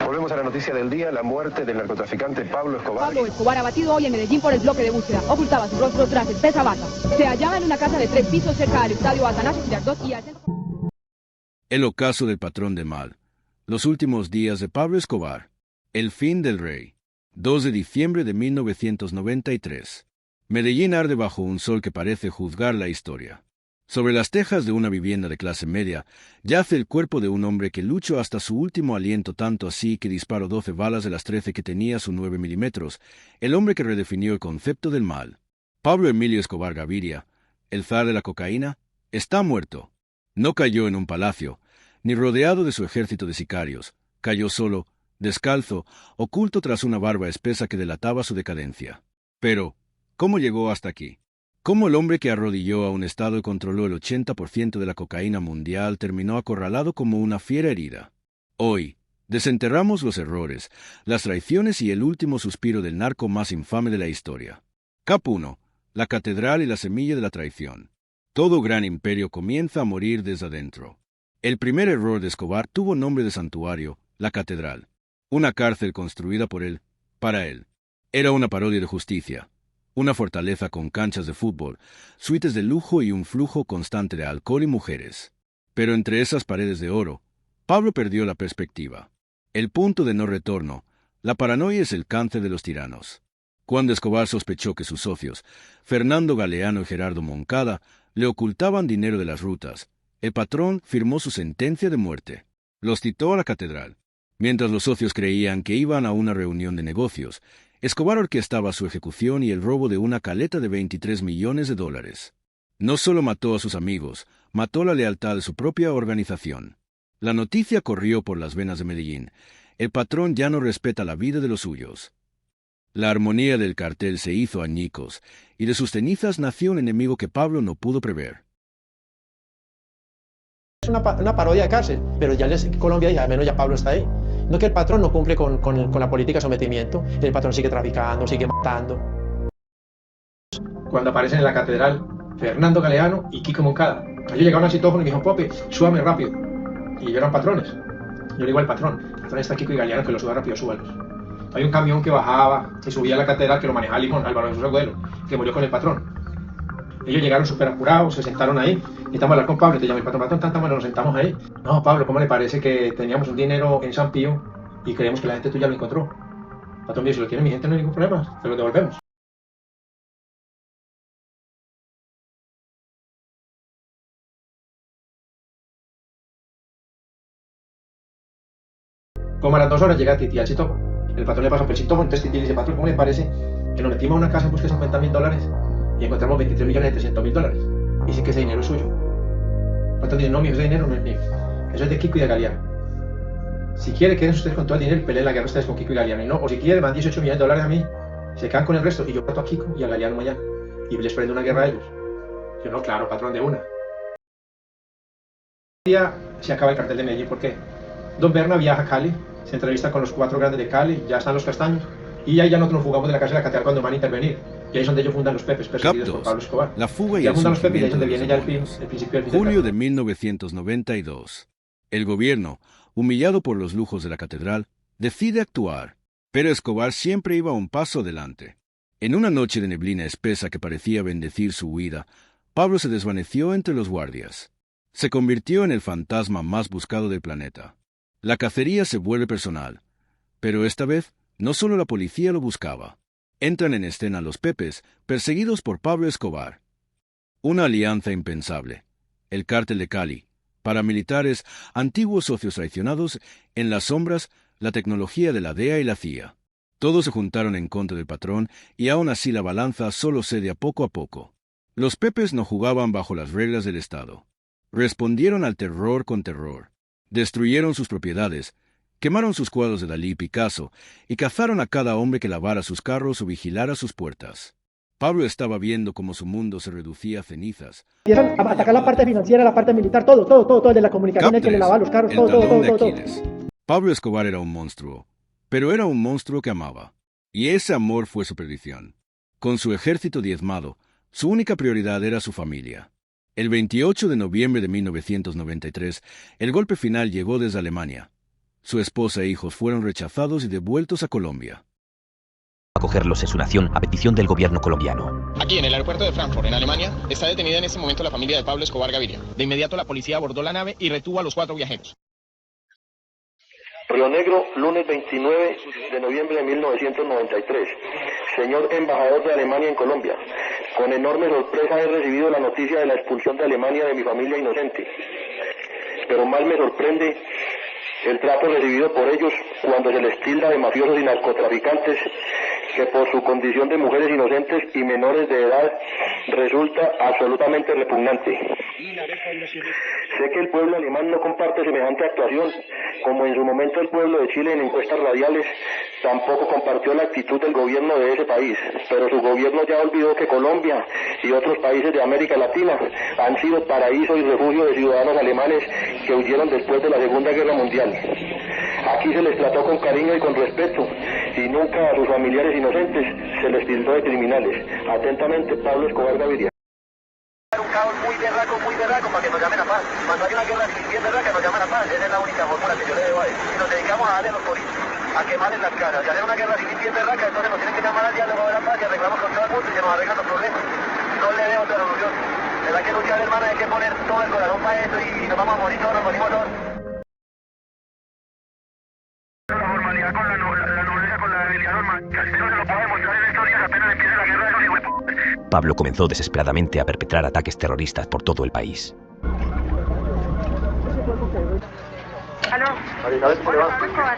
Volvemos a la noticia del día, la muerte del narcotraficante Pablo Escobar. Pablo Escobar abatido hoy en Medellín por el bloque de búsqueda. Ocultaba su rostro tras espesa bata. Se hallaba en una casa de 3 pisos cerca del estadio Atanasio Girardot y al centro... El ocaso del patrón de mal. Los últimos días de Pablo Escobar. El fin del rey. 2 de diciembre de 1993. Medellín arde bajo un sol que parece juzgar la historia. Sobre las tejas de una vivienda de clase media, yace el cuerpo de un hombre que luchó hasta su último aliento, tanto así que disparó 12 balas de las 13 que tenía su 9 milímetros, el hombre que redefinió el concepto del mal. Pablo Emilio Escobar Gaviria, el zar de la cocaína, está muerto. No cayó en un palacio, ni rodeado de su ejército de sicarios, cayó solo, descalzo, oculto tras una barba espesa que delataba su decadencia. Pero, ¿cómo llegó hasta aquí? ¿Cómo el hombre que arrodilló a un estado y controló el 80% de la cocaína mundial terminó acorralado como una fiera herida? Hoy, desenterramos los errores, las traiciones y el último suspiro del narco más infame de la historia. Cap 1. La catedral y la semilla de la traición. Todo gran imperio comienza a morir desde adentro. El primer error de Escobar tuvo nombre de santuario, la catedral. Una cárcel construida por él, para él. Era una parodia de justicia. Una fortaleza con canchas de fútbol, suites de lujo y un flujo constante de alcohol y mujeres. Pero entre esas paredes de oro, Pablo perdió la perspectiva. El punto de no retorno, la paranoia es el cáncer de los tiranos. Cuando Escobar sospechó que sus socios, Fernando Galeano y Gerardo Moncada, le ocultaban dinero de las rutas, el patrón firmó su sentencia de muerte. Los citó a la catedral. Mientras los socios creían que iban a una reunión de negocios, Escobar orquestaba su ejecución y el robo de una caleta de $23 millones. No solo mató a sus amigos, mató la lealtad de su propia organización. La noticia corrió por las venas de Medellín. El patrón ya no respeta la vida de los suyos. La armonía del cartel se hizo añicos, y de sus cenizas nació un enemigo que Pablo no pudo prever. Es una parodia de cárcel, pero ya Colombia ya al menos ya Pablo está ahí. No que el patrón no cumple con la política de sometimiento, el patrón sigue traficando, sigue matando. Cuando aparecen en la catedral Fernando Galeano y Kiko Moncada, ellos llegaron al citófono y me dijo, Pope, súbame rápido. Y ellos eran patrones. Yo le digo al patrón está Kiko y Galeano, que lo suba rápido, súbalos. Hay un camión que bajaba y subía a la catedral que lo manejaba Limón, Álvaro Jesús Agudelo, que murió con el patrón. Ellos llegaron súper apurados, se sentaron ahí, necesitamos hablar con Pablo, te llamé el patrón, tanta mano, nos sentamos ahí. No, Pablo, ¿cómo le parece que teníamos un dinero en San Pío y creemos que la gente tuya lo encontró? Patrón mío, si lo tiene mi gente no hay ningún problema, se lo devolvemos. Como a las 2 horas llega Titi al citófono. El patrón le pasa por el citófono, entonces Titi le dice, patrón, ¿cómo le parece que nos metimos a una casa en busca de $50.000 y encontramos $23.300.000? Dice que ese dinero es suyo. El patrón dice, no, mío, ese dinero no es mío. Eso es de Kiko y de Galeano. Si quiere, queden ustedes con todo el dinero y peleen la guerra ustedes con Kiko y Galeano. Y no, o si quiere, van $18 millones a mí, se quedan con el resto y yo mato a Kiko y a Galeano mañana. Y les prendo una guerra a ellos. Yo no, claro, patrón, de una. Un día se acaba el cartel de Medellín, ¿por qué? Don Berna viaja a Cali, se entrevista con los 4 grandes de Cali, ya están los castaños, y ahí ya nosotros nos fugamos de la cárcel de la catedral cuando van a intervenir. Y ahí es donde ellos fundan los Pepes, perseguidos por Pablo Escobar. La fuga y el fundan los Pepes, y ahí es donde surgimiento viene de ya los el principio del fin Julio del de 1992. El gobierno, humillado por los lujos de la catedral, decide actuar, pero Escobar siempre iba un paso adelante. En una noche de neblina espesa que parecía bendecir su huida, Pablo se desvaneció entre los guardias. Se convirtió en el fantasma más buscado del planeta. La cacería se vuelve personal, pero esta vez no solo la policía lo buscaba. Entran en escena los Pepes, perseguidos por Pablo Escobar. Una alianza impensable. El cártel de Cali, paramilitares, antiguos socios traicionados, en las sombras, la tecnología de la DEA y la CIA. Todos se juntaron en contra del patrón y aún así la balanza solo cede a poco. Los Pepes no jugaban bajo las reglas del Estado. Respondieron al terror con terror. Destruyeron sus propiedades, quemaron sus cuadros de Dalí y Picasso y cazaron a cada hombre que lavara sus carros o vigilara sus puertas. Pablo estaba viendo cómo su mundo se reducía a cenizas. Empiezan a atacar la parte financiera, la parte militar, todo, el de la comunicación, el que le lavaba los carros, todo. Pablo Escobar era un monstruo, pero era un monstruo que amaba. Y ese amor fue su perdición. Con su ejército diezmado, su única prioridad era su familia. El 28 de noviembre de 1993, el golpe final llegó desde Alemania. Su esposa e hijos fueron rechazados y devueltos a Colombia. Acogerlos en su nación a petición del gobierno colombiano. Aquí en el aeropuerto de Frankfurt, en Alemania, está detenida en este momento la familia de Pablo Escobar Gaviria. De inmediato la policía abordó la nave y retuvo a los 4 viajeros. Río Negro, lunes 29 de noviembre de 1993. Señor embajador de Alemania en Colombia, con enorme sorpresa he recibido la noticia de la expulsión de Alemania de mi familia inocente. Pero más me sorprende el trato recibido por ellos cuando se les tilda de mafiosos y narcotraficantes que por su condición de mujeres inocentes y menores de edad resulta absolutamente repugnante. Sé que el pueblo alemán no comparte semejante actuación, como en su momento el pueblo de Chile en encuestas radiales tampoco compartió la actitud del gobierno de ese país, pero su gobierno ya olvidó que Colombia y otros países de América Latina han sido paraíso y refugio de ciudadanos alemanes que huyeron después de la Segunda Guerra Mundial. Aquí se les trató con cariño y con respeto, y nunca a sus familiares inocentes se les tildó de criminales. Atentamente, Pablo Escobar Gaviria. Un caos muy berraco para que nos llamen a paz. Cuando hay una guerra civil bien berraca, nos llaman a paz. Esa es la única fórmula que yo le debo a él. Y nos dedicamos a darle los coritos, a quemarles las caras. Y hacer una guerra civil bien berraca, entonces nos tienen que llamar al diálogo de la paz y arreglamos con todo el mundo y se nos arreglan los problemas. No le debo otra solución. ¿Verdad que luchar, hermano? Hay que poner todo el corazón para eso y nos vamos a morir todos, nos morimos todos. La formalidad con la nobleza, con la debilidad normal. Eso se lo puedo demostrar en estos días apenas empiece la guerra de esos hijos. Pablo comenzó desesperadamente a perpetrar ataques terroristas por todo el país. ¿Aló? Hola, Pablo Escobar.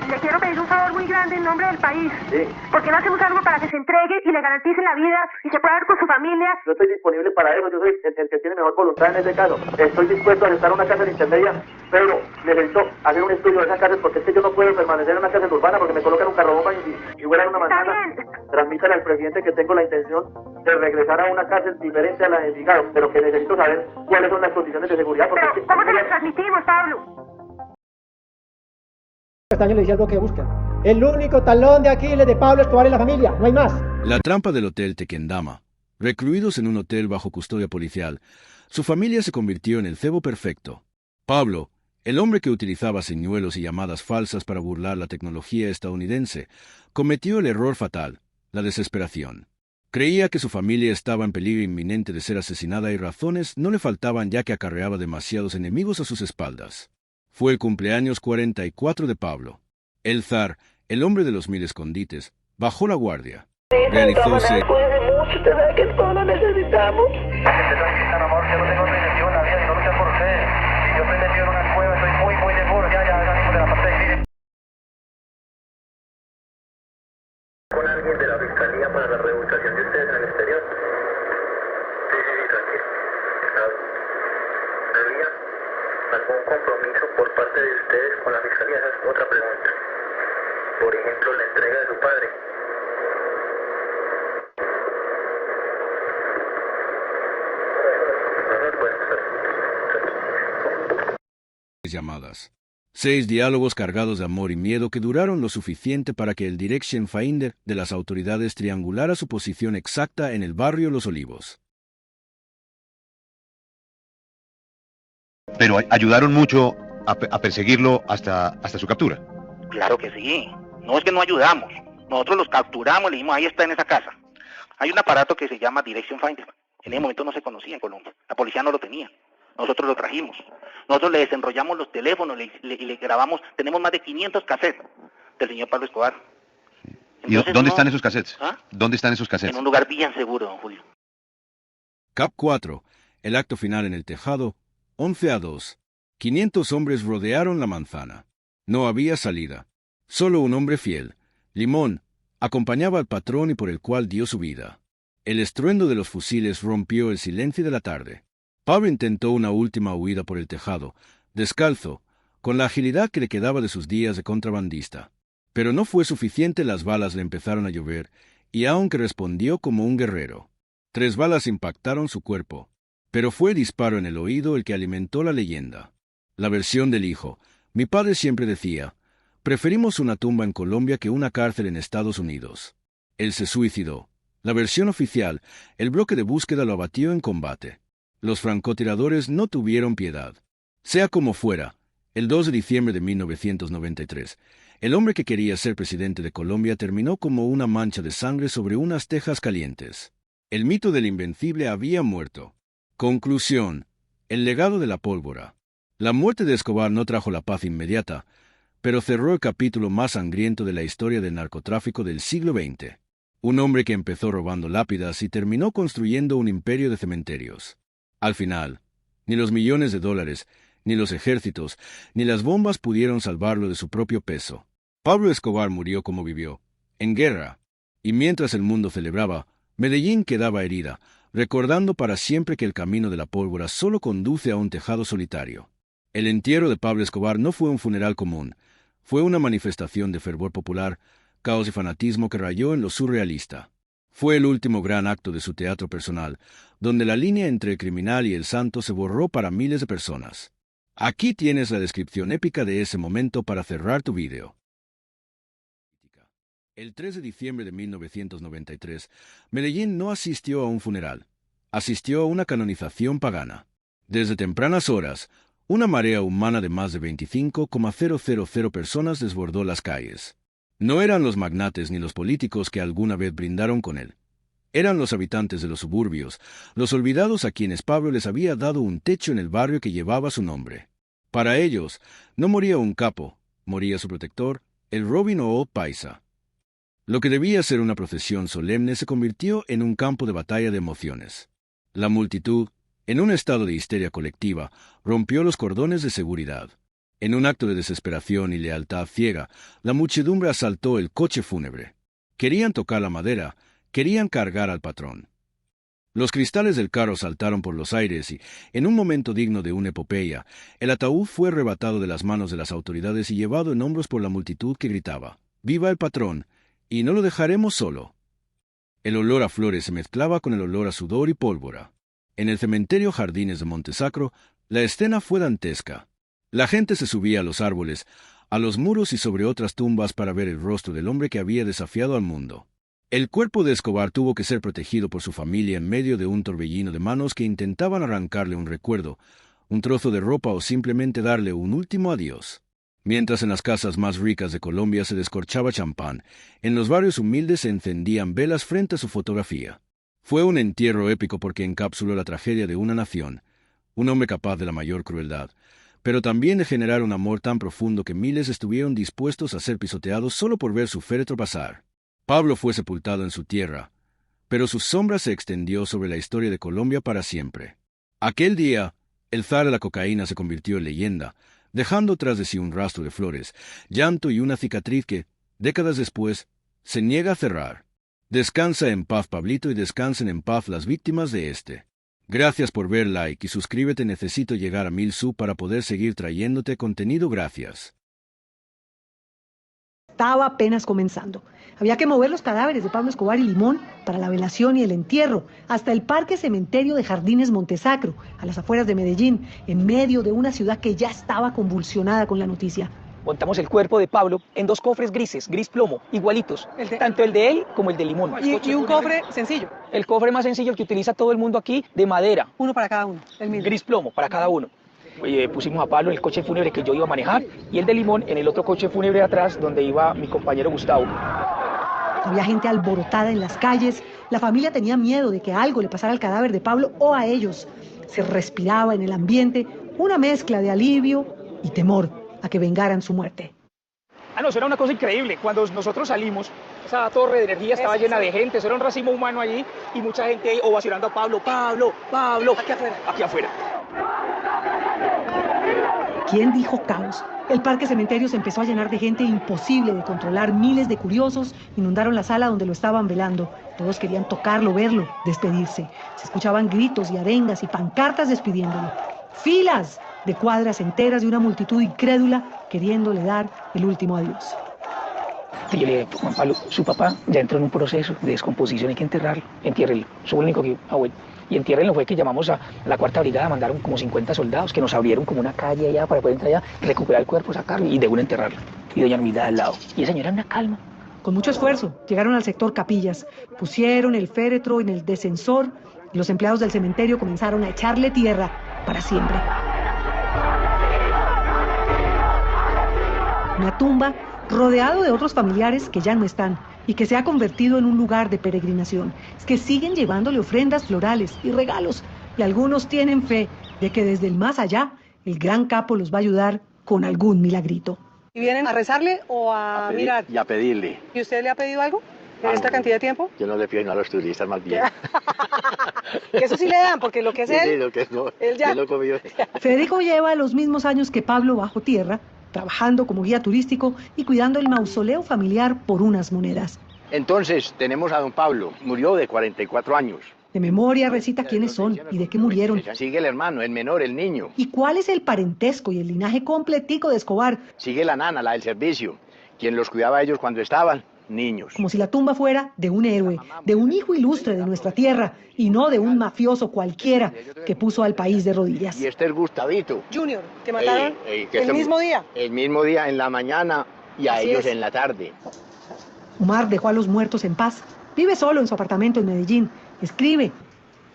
Le quiero pedir un favor muy grande en nombre del país. Sí. ¿Por qué no hacemos algo para que se entregue y le garanticen la vida y se pueda ver con su familia? yo estoy disponible para eso, yo soy el que tiene mejor voluntad en este caso. Estoy dispuesto a aceptar una cárcel intermedia, pero necesito hacer un estudio de esa cárcel porque es que yo no puedo permanecer en una cárcel urbana porque me colocan un carro bomba y vuelan una manzana. Transmítale al presidente que tengo la intención de regresar a una cárcel diferente a la de Envigado, pero que necesito saber cuáles son las condiciones de seguridad. Porque Pero, ¿cómo se lo transmitimos, Pablo? Castaño le decía algo que busca. El único talón de Aquiles de Pablo Escobar es la familia, no hay más. La trampa del Hotel Tequendama. Recluidos en un hotel bajo custodia policial, su familia se convirtió en el cebo perfecto. Pablo, el hombre que utilizaba señuelos y llamadas falsas para burlar la tecnología estadounidense, cometió el error fatal, la desesperación. Creía que su familia estaba en peligro inminente de ser asesinada y razones no le faltaban ya que acarreaba demasiados enemigos a sus espaldas. Fue el cumpleaños 44 de Pablo. El zar, el hombre de los 1000 escondites, bajó la guardia. Realizóse... Cuídese mucho, usted sabe que todos lo necesitamos. Tranquila, amor, yo no tengo otro objetivo en la vida, sino luchar por ustedes. Yo estoy metido en una cueva, estoy muy seguro, ya salimos de la parte de crimen. ¿Con alguien de la fiscalía para la reubicación de ustedes en el exterior? Sí, tranquilo. ¿Había algún compromiso por parte de ustedes con la fiscalía? Esa es otra pregunta. Por ejemplo, la entrega de su padre. llamadas. 6 diálogos cargados de amor y miedo que duraron lo suficiente para que el Direction Finder de las autoridades triangulara su posición exacta en el barrio Los Olivos. Pero ayudaron mucho a perseguirlo hasta su captura. Claro que sí. No es que no ayudamos. Nosotros los capturamos, le dijimos, ahí está en esa casa. Hay un aparato que se llama Direction Finder. En ese momento no se conocía en Colombia. La policía no lo tenía. Nosotros lo trajimos. Nosotros le desenrollamos los teléfonos y le grabamos. Tenemos más de 500 cassettes del señor Pablo Escobar. Entonces, ¿y dónde están esos cassettes? ¿Ah? ¿Dónde están esos cassettes? En un lugar bien seguro, don Julio. Cap 4. El acto final en el tejado. 11-2. 500 hombres rodearon la manzana. No había salida. Solo un hombre fiel, Limón, acompañaba al patrón y por el cual dio su vida. El estruendo de los fusiles rompió el silencio de la tarde. Pablo intentó una última huida por el tejado, descalzo, con la agilidad que le quedaba de sus días de contrabandista. Pero no fue suficiente, las balas le empezaron a llover, y aunque respondió como un guerrero. 3 balas impactaron su cuerpo, pero fue el disparo en el oído el que alimentó la leyenda. La versión del hijo. Mi padre siempre decía, preferimos una tumba en Colombia que una cárcel en Estados Unidos. Él se suicidó. La versión oficial, el bloque de búsqueda lo abatió en combate. Los francotiradores no tuvieron piedad. Sea como fuera, El 2 de diciembre de 1993, el hombre que quería ser presidente de Colombia terminó como una mancha de sangre sobre unas tejas calientes. El mito del invencible había muerto. Conclusión: el legado de la pólvora. La muerte de Escobar no trajo la paz inmediata, pero cerró el capítulo más sangriento de la historia del narcotráfico del siglo XX. Un hombre que empezó robando lápidas y terminó construyendo un imperio de cementerios. Al final, ni los millones de dólares, ni los ejércitos, ni las bombas pudieron salvarlo de su propio peso. Pablo Escobar murió como vivió, en guerra. Y mientras el mundo celebraba, Medellín quedaba herida, recordando para siempre que el camino de la pólvora solo conduce a un tejado solitario. El entierro de Pablo Escobar no fue un funeral común, fue una manifestación de fervor popular, caos y fanatismo que rayó en lo surrealista. Fue el último gran acto de su teatro personal, donde la línea entre el criminal y el santo se borró para miles de personas. Aquí tienes la descripción épica de ese momento para cerrar tu vídeo. El 3 de diciembre de 1993, Medellín no asistió a un funeral, asistió a una canonización pagana. Desde tempranas horas, una marea humana de más de 25,000 personas desbordó las calles. No eran los magnates ni los políticos que alguna vez brindaron con él. Eran los habitantes de los suburbios, los olvidados a quienes Pablo les había dado un techo en el barrio que llevaba su nombre. Para ellos, no moría un capo, moría su protector, el Robin Hood paisa. Lo que debía ser una procesión solemne se convirtió en un campo de batalla de emociones. La multitud, en un estado de histeria colectiva, rompió los cordones de seguridad. En un acto de desesperación y lealtad ciega, la muchedumbre asaltó el coche fúnebre. Querían tocar la madera, querían cargar al patrón. Los cristales del carro saltaron por los aires y, en un momento digno de una epopeya, el ataúd fue arrebatado de las manos de las autoridades y llevado en hombros por la multitud que gritaba: «¡Viva el patrón! Y no lo dejaremos solo». El olor a flores se mezclaba con el olor a sudor y pólvora. En el cementerio Jardines de Montesacro, la escena fue dantesca. La gente se subía a los árboles, a los muros y sobre otras tumbas para ver el rostro del hombre que había desafiado al mundo. El cuerpo de Escobar tuvo que ser protegido por su familia en medio de un torbellino de manos que intentaban arrancarle un recuerdo, un trozo de ropa o simplemente darle un último adiós. Mientras en las casas más ricas de Colombia se descorchaba champán, en los barrios humildes se encendían velas frente a su fotografía. Fue un entierro épico porque encapsuló la tragedia de una nación, un hombre capaz de la mayor crueldad, pero también de generar un amor tan profundo que miles estuvieron dispuestos a ser pisoteados solo por ver su féretro pasar. Pablo fue sepultado en su tierra, pero su sombra se extendió sobre la historia de Colombia para siempre. Aquel día, el zar de la cocaína se convirtió en leyenda, dejando tras de sí un rastro de flores, llanto y una cicatriz que, décadas después, se niega a cerrar. Descansa en paz, Pablito, y descansen en paz las víctimas de este. Gracias por ver, like y suscríbete. Necesito llegar a 1000 subs para poder seguir trayéndote contenido. Gracias. Estaba apenas comenzando. Había que mover los cadáveres de Pablo Escobar y Limón para la velación y el entierro, hasta el parque cementerio de Jardines Montesacro, a las afueras de Medellín, en medio de una ciudad que ya estaba convulsionada con la noticia. Montamos el cuerpo de Pablo en 2 cofres grises, gris plomo, igualitos, tanto el de él como el de Limón. ¿Y un cofre sencillo? El cofre más sencillo, el que utiliza todo el mundo aquí, de madera. Uno para cada uno, el mismo. Gris plomo, para cada uno. Pusimos a Pablo en el coche fúnebre que yo iba a manejar y el de Limón en el otro coche fúnebre atrás donde iba mi compañero Gustavo. Había gente alborotada en las calles. La familia tenía miedo de que algo le pasara al cadáver de Pablo o a ellos. Se respiraba en el ambiente una mezcla de alivio y temor a que vengaran su muerte. No, eso era una cosa increíble. Cuando nosotros salimos, esa torre de energía estaba llena de gente, eso era un racimo humano allí y mucha gente ahí ovacionando a Pablo, Pablo, Pablo. Aquí afuera. Aquí afuera. ¿Quién dijo caos? El parque cementerio se empezó a llenar de gente imposible de controlar. Miles de curiosos inundaron la sala donde lo estaban velando. Todos querían tocarlo, verlo, despedirse. Se escuchaban gritos y arengas y pancartas despidiéndolo. Filas de cuadras enteras de una multitud incrédula queriéndole dar el último adiós. Y yo le dije: Juan Pablo, su papá ya entró en un proceso de descomposición, hay que enterrarlo, entiérrenlo. Soy el único que, bueno. Y entiérrenlo fue que llamamos a la 4ª brigada, mandaron como 50 soldados que nos abrieron como una calle allá para poder entrar allá, recuperar el cuerpo, sacarlo y de una enterrarlo. Y doña Nubida al lado. Y esa señora una calma. Con mucho esfuerzo llegaron al sector Capillas, pusieron el féretro en el descensor y los empleados del cementerio comenzaron a echarle tierra para siempre. una tumba rodeado de otros familiares que ya no están y que se ha convertido en un lugar de peregrinación. Es que siguen llevándole ofrendas florales y regalos, y algunos tienen fe de que desde el más allá el gran capo los va a ayudar con algún milagrito. ¿Y vienen a rezarle o a mirar? Y a pedirle. ¿Y usted le ha pedido algo en esta cantidad de tiempo? Yo no le pido nada a los turistas, más bien. Que eso sí le dan, porque lo que es él, sí, lo que es no, él ya. Yo lo comí. Federico lleva los mismos años que Pablo bajo tierra, trabajando como guía turístico y cuidando el mausoleo familiar por unas monedas. Entonces, tenemos a don Pablo. Murió de 44 años. De memoria recita quiénes son y de qué murieron. Sigue el hermano, el menor, el niño. ¿Y cuál es el parentesco y el linaje completico de Escobar? Sigue la nana, la del servicio, quien los cuidaba a ellos cuando estaban niños. Como si la tumba fuera de un héroe, de un hijo ilustre de nuestra tierra y no de un mafioso cualquiera que puso al país de rodillas. Y este es Gustavito Junior, que mataron el mismo día. El mismo día en la mañana y a ellos en la tarde. Omar dejó a los muertos en paz. Vive solo en su apartamento en Medellín. Escribe.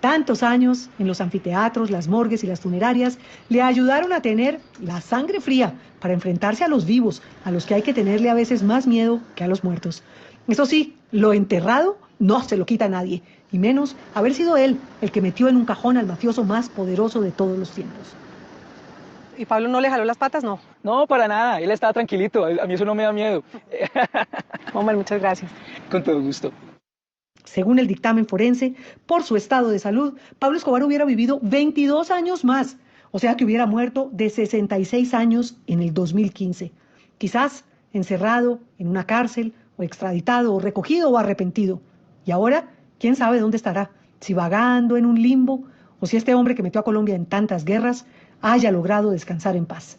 Tantos años en los anfiteatros, las morgues y las funerarias le ayudaron a tener la sangre fría para enfrentarse a los vivos, a los que hay que tenerle a veces más miedo que a los muertos. Eso sí, lo enterrado no se lo quita a nadie, y menos haber sido él el que metió en un cajón al mafioso más poderoso de todos los tiempos. ¿Y Pablo no le jaló las patas? No. No, para nada, él estaba tranquilito, a mí eso no me da miedo. Omar, muchas gracias. Con todo gusto. Según el dictamen forense, por su estado de salud, Pablo Escobar hubiera vivido 22 años más, o sea que hubiera muerto de 66 años en el 2015. Quizás encerrado en una cárcel, o extraditado, o recogido, o arrepentido. Y ahora, quién sabe dónde estará, si vagando en un limbo, o si este hombre que metió a Colombia en tantas guerras haya logrado descansar en paz.